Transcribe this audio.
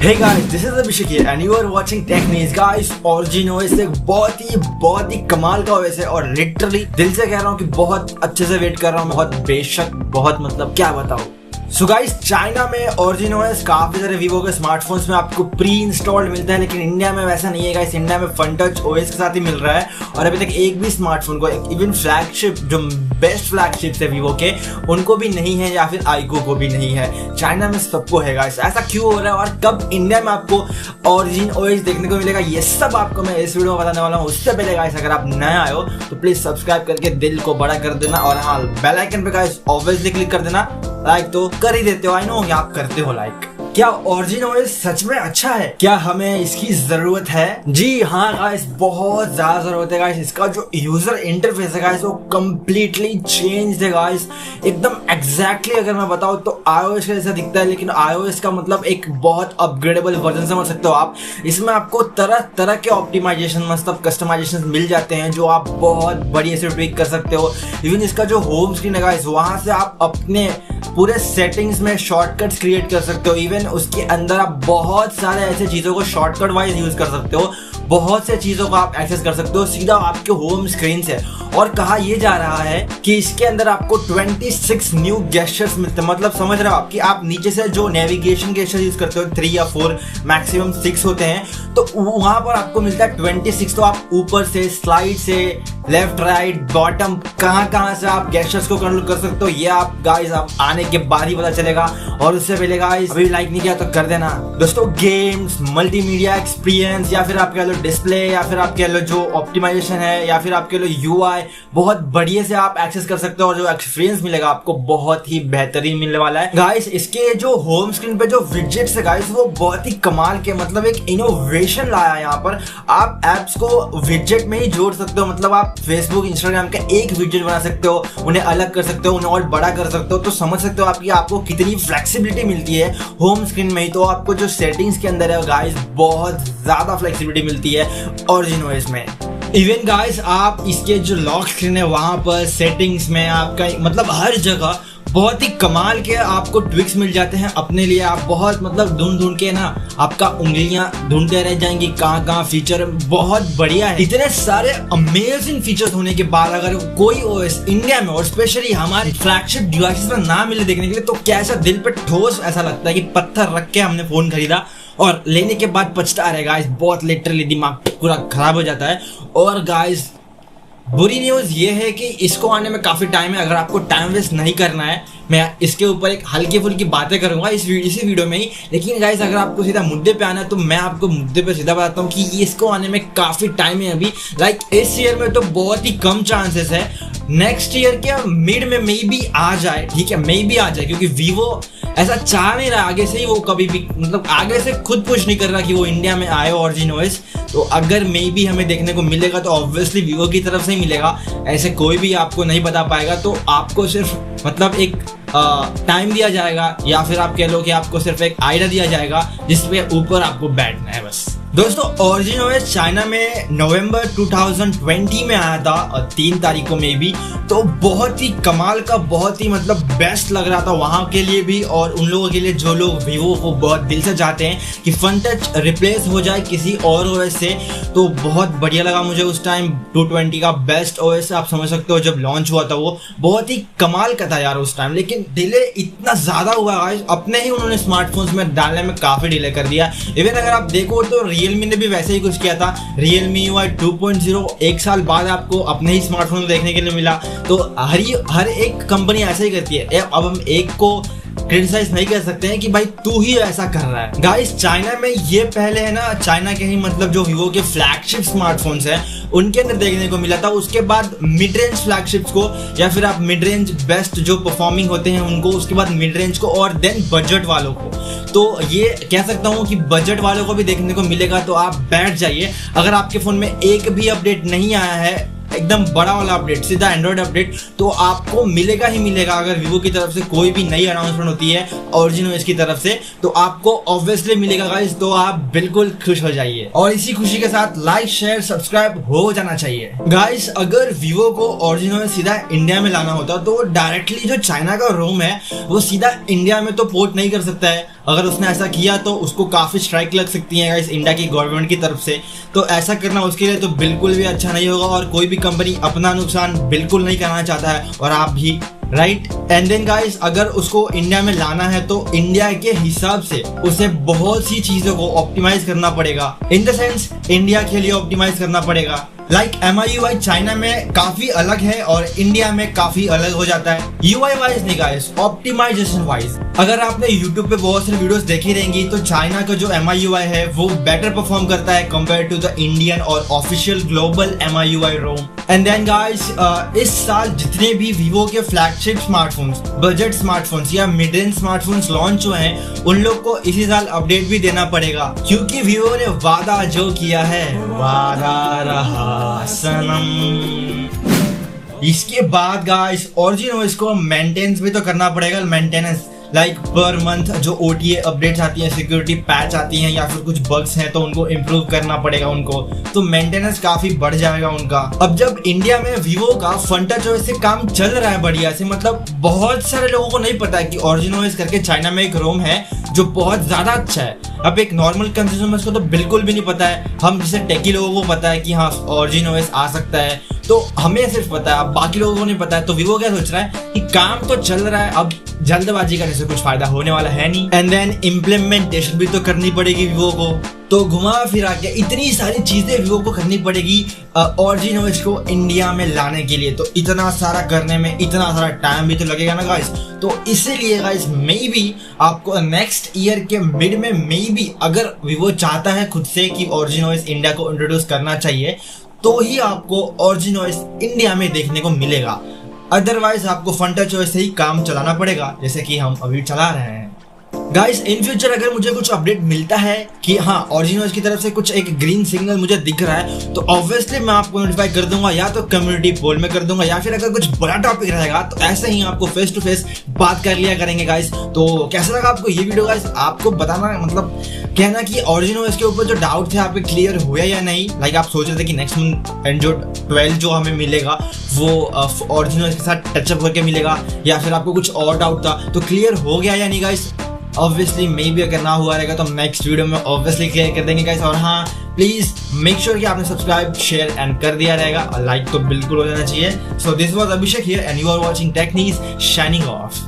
Hey guys, this is Abhishek here and you are watching Tech News guys। Origin OS एक बहुत ही कमाल का OS है और लिटरली दिल से कह रहा हूँ कि बहुत अच्छे से वेट कर रहा हूँ। बहुत बेशक बहुत मतलब क्या बताऊँ। सो गाइस, चाइना में Origin OS काफी सारे वीवो के स्मार्टफोन्स में आपको प्री इंस्टॉल्ड मिलता है, लेकिन इंडिया में वैसा नहीं है गाइस। इंडिया में FunTouch OS के साथ ही मिल रहा है और अभी तक एक भी स्मार्टफोन को, इवन फ्लैगशिप जो बेस्ट फ्लैगशिप है वीवो के, उनको भी नहीं है या फिर आईको को भी नहीं है। चाइना में सबको है गाइस। ऐसा क्यों हो रहा है और कब इंडिया में आपको Origin OS देखने को मिलेगा, ये सब आपको मैं इस वीडियो में बताने वाला हूँ। उससे पहले गाइस, अगर आप नए आए हो तो प्लीज सब्सक्राइब करके दिल को बड़ा कर देना और हाँ, बेल आइकन पे गाइस ऑब्वियसली क्लिक कर देना। लाइक तो कर ही देते हो, आई नो आप करते हो लाइक। क्या Origin OS सच में अच्छा है? क्या हमें इसकी जरूरत है? जी हाँ गाइस, बहुत ज्यादा जरूरत है गाइस। इसका जो यूजर इंटरफेस है गाइस, वो कम्प्लीटली चेंज है गाइस। एकदम एग्जैक्टली अगर मैं बताऊँ तो iOS का जैसा दिखता है, लेकिन iOS का मतलब एक बहुत अपग्रेडेबल वर्जन समझ सकते हो आप। इसमें आपको तरह तरह के ऑप्टिमाइजेशन मतलब कस्टमाइजेशन मिल जाते हैं जो आप बहुत बढ़िया से ट्विक कर सकते हो। इवन इसका जो होम स्क्रीन है गाइस, वहां से आप अपने पूरे सेटिंग्स में शॉर्टकट्स क्रिएट कर सकते हो। इवन उसके अंदर आप बहुत सारे ऐसे चीजों को शॉर्टकट वाइज यूज कर सकते हो। बहुत से चीजों को आप एक्सेस कर सकते हो सीधा आपके होम स्क्रीन से। और कहा यह जा रहा है कि इसके अंदर आपको 26 न्यू गेस्चर्स मिलते हैं। मतलब समझ रहे हो आप कि आप नीचे से जो नेविगेशन गेस्चर यूज करते हो 3 या 4 मैक्सिमम 6 होते हैं, तो वहां पर आपको मिलता है 26। तो आप ऊपर से, स्लाइड से, लेफ्ट राइट बॉटम, कहां से आप गेस्चर्स को कंट्रोल कर सकते हो। ये आप गाइस आप आने के बाद ही पता चलेगा। और उससे पहले गाइस, अभी लाइक नहीं किया तो कर देना दोस्तों। गेम्स, मल्टीमीडिया एक्सपीरियंस, या फिर आप कह लो डिस्प्ले, या फिर आप कह लो जो ऑप्टिमाइजेशन है, या फिर आप कह लो UI, बहुत बढ़िया से आप एक्सेस कर सकते हो। और जो एक्सपीरियंस मिलेगा आपको बहुत ही बेहतरीन मिलने वाला है गाइस। इसके जो होम स्क्रीन पे जो विजेट्स है गाइस, वो बहुत ही कमाल के, मतलब एक इनोवेशन लाया है यहाँ पर। आप एप्स को विजेट में ही जोड़ सकते हो। मतलब आप फेसबुक, इंस्टाग्राम का एक विजेट बना सकते हो, उन्हें अलग कर सकते हो, उन्हें और बड़ा कर सकते हो। तो समझ सकते हो आपको कितनी फ्लेक्सिबिलिटी मिलती है होम स्क्रीन में ही। तो आपको जो सेटिंग्स के अंदर है गाइस, बहुत ज्यादा फ्लेक्सिबिलिटी मिलती है Origin OS में। इवन गाइस, आप इसके जो लॉक स्क्रीन है वहां पर सेटिंग्स में आपका मतलब हर जगह बहुत ही कमाल के आपको ट्विक्स मिल जाते हैं अपने लिए। आप बहुत मतलब ढूंढ के ना आपका उंगलियां ढूंढते रह जाएंगी कहाँ फीचर बहुत बढ़िया है। इतने सारे अमेजिंग फीचर्स होने के बाद अगर कोई OS इंडिया में और स्पेशली हमारे फ्लैगशिप डिवाइसेस में ना मिले देखने के लिए, तो कैसा दिल पे ठोस ऐसा लगता है कि पत्थर रख के हमने फोन खरीदा और लेने के बाद पछता रहे गाइस। बहुत लिटरली दिमाग पूरा खराब हो जाता है। और गाइस, बुरी न्यूज ये है कि इसको आने में काफी टाइम है। अगर आपको टाइम वेस्ट नहीं करना है, मैं इसके ऊपर एक हल्की फुल्की बातें करूंगा इसी वीडियो में ही। लेकिन गाइस, अगर आपको सीधा मुद्दे पे आना है तो मैं आपको मुद्दे पे सीधा बताता हूँ कि इसको आने में काफी टाइम है अभी। लाइक इस ईयर में तो बहुत ही कम चांसेस है। नेक्स्ट ईयर के मिड में मे बी आ जाए, ठीक है, मे बी आ जाए, क्योंकि वीवो ऐसा चाह नहीं रहा आगे से ही। वो कभी भी मतलब आगे से खुद पुश नहीं कर रहा कि वो इंडिया में आए Origin OS। तो अगर मे बी हमें देखने को मिलेगा तो ऑब्वियसली वीवो की तरफ से ही मिलेगा। ऐसे कोई भी आपको नहीं बता पाएगा। तो आपको सिर्फ मतलब एक टाइम दिया जाएगा, या फिर आप कह लो कि आपको सिर्फ एक आइडिया दिया जाएगा जिसपे ऊपर आपको बैठना है बस। दोस्तों, Origin OS चाइना में नवंबर 2020 में आया था और 3 तारीख को में भी। तो बहुत ही कमाल का, बहुत ही मतलब बेस्ट लग रहा था वहां के लिए भी और उन लोगों के लिए जो लोग वीवो को बहुत दिल से चाहते हैं कि FunTouch रिप्लेस हो जाए किसी और OS से। तो बहुत बढ़िया लगा मुझे उस टाइम। 220 का बेस्ट OS आप समझ सकते हो, जब लॉन्च हुआ था वो बहुत ही कमाल का था यार उस टाइम। लेकिन डिले इतना ज्यादा हुआ गाइस, अपने ही उन्होंने स्मार्टफोन्स में डालने में काफी डिले कर दिया। इवन अगर आप देखो तो Realme ने भी वैसे ही कुछ किया था। Realme UI 2.0 1 साल बाद आपको अपने ही स्मार्टफोन देखने के लिए मिला। तो हर एक कंपनी ऐसा ही करती है। अब हम एक को क्रिटिसाइज नहीं कर सकते हैं कि भाई तू ही ऐसा कर रहा है। गाइस, चाइना में ये पहले है ना, चाइना के ही मतलब जो वीवो के फ्लैगशिप स्मार्टफोन्स हैं उनके अंदर देखने को मिला था। उसके बाद मिड रेंज फ्लैगशिप्स को, या फिर आप मिड रेंज बेस्ट जो परफॉर्मिंग होते हैं उनको, उसके बाद मिड रेंज को, और देन बजट वालों को। तो ये कह सकता हूँ कि बजट वालों को भी देखने को मिलेगा। तो आप बैठ जाइए। अगर आपके फोन में एक भी अपडेट नहीं आया है, एकदम बड़ा वाला अपडेट, सीधा एंड्रॉइड अपडेट, तो आपको मिलेगा ही मिलेगा। अगर वीवो की तरफ से कोई भी नई अनाउंसमेंट होती है Origin OS की तरफ से, तो आपको ऑब्वियसली मिलेगा गाइस। तो आप बिल्कुल खुश हो जाइए और इसी खुशी के साथ लाइक, शेयर, सब्सक्राइब हो जाना चाहिए गाइस। अगर वीवो को Origin OS सीधा इंडिया में लाना होता तो डायरेक्टली जो चाइना का रोम है वो सीधा इंडिया में तो पोर्ट नहीं कर सकता है। अगर उसने ऐसा किया तो उसको काफ़ी स्ट्राइक लग सकती है गाइस इंडिया की गवर्नमेंट की तरफ से। तो ऐसा करना उसके लिए तो बिल्कुल भी अच्छा नहीं होगा और कोई भी कंपनी अपना नुकसान बिल्कुल नहीं करना चाहता है, और आप भी, राइट। एंड देन गाइस अगर उसको इंडिया में लाना है तो इंडिया के हिसाब से उसे बहुत सी चीजों को ऑप्टिमाइज करना पड़ेगा, इन द सेंस इंडिया के लिए ऑप्टिमाइज करना पड़ेगा। लाइक MIUI चाइना में काफी अलग है और इंडिया में काफी अलग हो जाता है, UI वाइज नहीं गाइस, ऑप्टिमाइजेशन वाइज। अगर आपने YouTube पे बहुत सारी वीडियोस देखी रहेंगी तो चाइना का जो MIUI है वो बेटर परफॉर्म करता है कंपेयर टू द इंडियन और official global MIUI ROM. And then guys इस साल जितने भी वीवो के फ्लैगशिप स्मार्टफोन्स, बजट स्मार्टफोन्स या मिड रेंज स्मार्टफोन्स लॉन्च हुए हैं, उन लोग को इसी साल अपडेट भी देना पड़ेगा, क्योंकि वीवो ने वादा जो किया है वादा रहा सनम। इसके बाद गाइस OriginOS को मेंटेनेंस भी तो करना पड़ेगा, मेंटेनेंस लाइक पर मंथ जो OTA अपडेट्स आती हैं, सिक्योरिटी पैच आती हैं या फिर कुछ बग्स हैं तो उनको इम्प्रूव करना पड़ेगा उनको, तो मेंटेनेंस काफी बढ़ जाएगा उनका। अब जब इंडिया में वीवो का FunTouchOS से काम चल रहा है बढ़िया से, मतलब बहुत सारे लोगों को नहीं पता है कि OriginOS करके चाइना में एक रोम है जो बहुत ज्यादा अच्छा है। अब एक नॉर्मल कंज्यूमर्स को तो बिल्कुल भी नहीं पता है, हम जैसे टेकी लोगों को पता है कि हाँ OriginOS आ सकता है, तो हमें सिर्फ पता है, अब बाकी लोगों को नहीं पता है। तो वीवो क्या सोच रहा है कि काम तो चल रहा है, अब जल्दबाजी करने से कुछ फायदा होने वाला है नहीं, एंड देन इम्प्लीमेंटेशन भी तो करनी पड़ेगी वीवो को। तो घुमा फिरा के इतनी सारी चीजें वीवो को करनी पड़ेगी OriginOS को इंडिया में लाने के लिए, तो इतना सारा करने में इतना सारा टाइम भी तो लगेगा ना गाइस। तो इसीलिए गाइस मे बी आपको नेक्स्ट ईयर के मिड में मे बी अगर वीवो चाहता है खुद से कि OriginOS इंडिया को इंट्रोड्यूस करना चाहिए तो ही आपको OriginOS इंडिया में देखने को मिलेगा, अदरवाइज आपको FunTouchOS से ही काम चलाना पड़ेगा जैसे कि हम अभी चला रहे हैं। गाइस इन फ्यूचर अगर मुझे कुछ अपडेट मिलता है कि हाँ OriginOS की तरफ से कुछ एक ग्रीन सिग्नल मुझे दिख रहा है तो ऑब्वियसली मैं आपको नोटिफाई कर दूंगा, या तो कम्युनिटी पोल में कर दूंगा, या फिर अगर कुछ बड़ा टॉपिक रहेगा तो ऐसे ही आपको फेस टू फेस बात कर लिया करेंगे गाइस। तो कैसा लगा आपको ये वीडियो गाइस, आपको बताना, मतलब कहना कि OriginOS के ऊपर जो डाउट थे आपके क्लियर हुए या नहीं। लाइक आप सोच रहे थे कि नेक्स्ट मंथ एंड्रॉइड 12 जो हमें मिलेगा वो OriginOS के साथ टचअप करके मिलेगा, या फिर आपको कुछ और डाउट था, तो क्लियर हो गया या नहीं गाइस। ऑब्वियसली मे बी अगर ना हुआ रहेगा तो हम नेक्स्ट वीडियो में ऑब्वियसली क्लियर कर देंगे गाइस। और हाँ प्लीज मेक श्योर कि आपने सब्सक्राइब शेयर एंड कर दिया रहेगा, और लाइक तो बिल्कुल हो जाना चाहिए। So this was Abhishek here and you are watching tech news, signing of.